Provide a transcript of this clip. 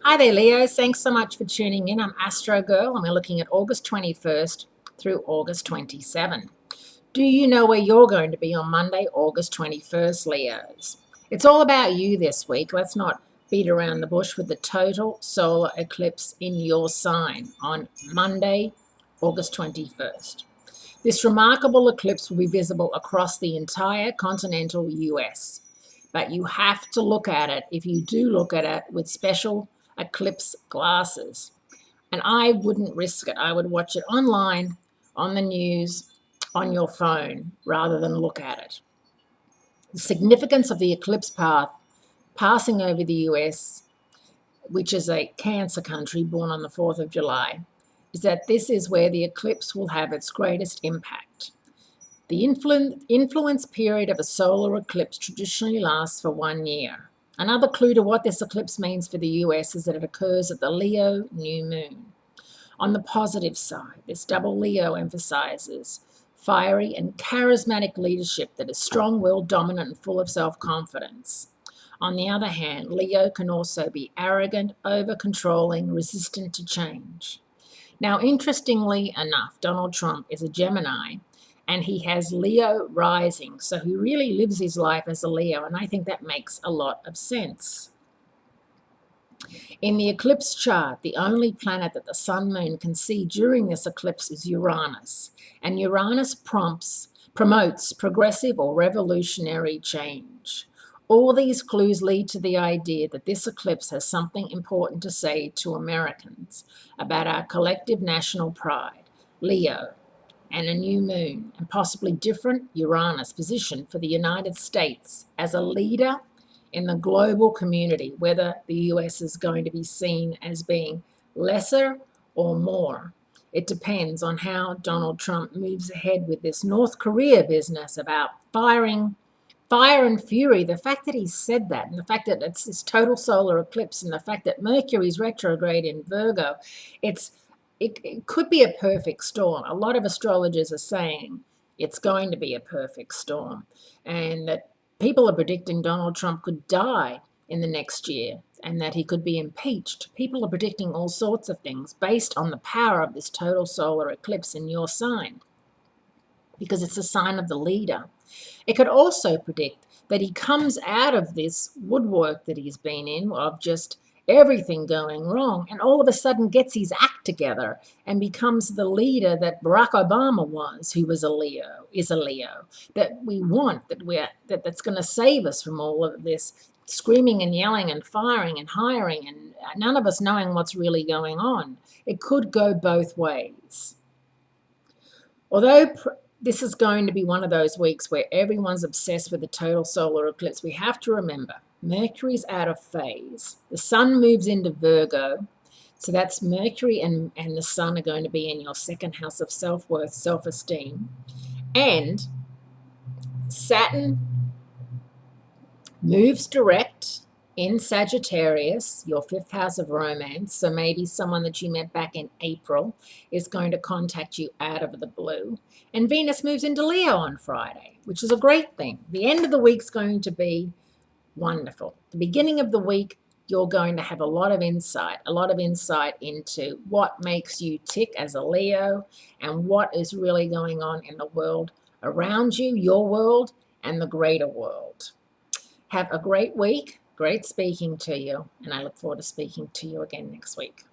Hi there, Leos. Thanks so much for tuning in. I'm Astrogirl, and we're looking at August 21st through August 27. Do you know where you're going to be on Monday, August 21st, Leos? It's all about you this week. Let's not beat around the bush with the total solar eclipse in your sign on Monday, August 21st. This remarkable eclipse will be visible across the entire continental US, but you have to look at it, if you do look at it, with special eclipse glasses. And I wouldn't risk it. I would watch it online, on the news, on your phone, rather than look at it. The significance of the eclipse path passing over the US, which is a Cancer country born on the 4th of July, is that this is where the eclipse will have its greatest impact. The influence period of a solar eclipse traditionally lasts for 1 year. Another clue to what this eclipse means for the US is that it occurs at the Leo new moon. On the positive side, this double Leo emphasizes fiery and charismatic leadership that is strong-willed, dominant, and full of self-confidence. On the other hand, Leo can also be arrogant, over-controlling, resistant to change. Now, interestingly enough, Donald Trump is a Gemini, and he has Leo rising, so he really lives his life as a Leo, and I think that makes a lot of sense. In the eclipse chart, the only planet that the sun moon can see during this eclipse is Uranus, and Uranus promotes progressive or revolutionary change. All these clues lead to the idea that this eclipse has something important to say to Americans about our collective national pride, Leo, and a new moon, and possibly different Uranus position for the United States as a leader in the global community, whether the US is going to be seen as being lesser or more. It depends on how Donald Trump moves ahead with this North Korea business about fire and fury. The fact that he said that, and the fact that it's this total solar eclipse, and the fact that Mercury's retrograde in Virgo, it could be a perfect storm. A lot of astrologers are saying it's going to be a perfect storm, and that people are predicting Donald Trump could die in the next year and that he could be impeached. People are predicting all sorts of things based on the power of this total solar eclipse in your sign, because it's a sign of the leader. It could also predict that he comes out of this woodwork that he's been in of just everything going wrong, and all of a sudden gets his act together and becomes the leader that Barack Obama was, who was a Leo, is a Leo, that we want, that's going to save us from all of this screaming and yelling and firing and hiring and none of us knowing what's really going on. It could go both ways. Although this is going to be one of those weeks where everyone's obsessed with the total solar eclipse, we have to remember Mercury's out of phase. The sun moves into Virgo, so that's Mercury and the sun are going to be in your second house of self-worth, self-esteem. And Saturn moves direct in Sagittarius, your fifth house of romance, so maybe someone that you met back in April is going to contact you out of the blue. And Venus moves into Leo on Friday, which is a great thing. The end of the week's going to be wonderful. The beginning of the week, you're going to have a lot of insight into what makes you tick as a Leo and what is really going on in the world around you, your world, and the greater world. Have a great week. Great speaking to you, and I look forward to speaking to you again next week.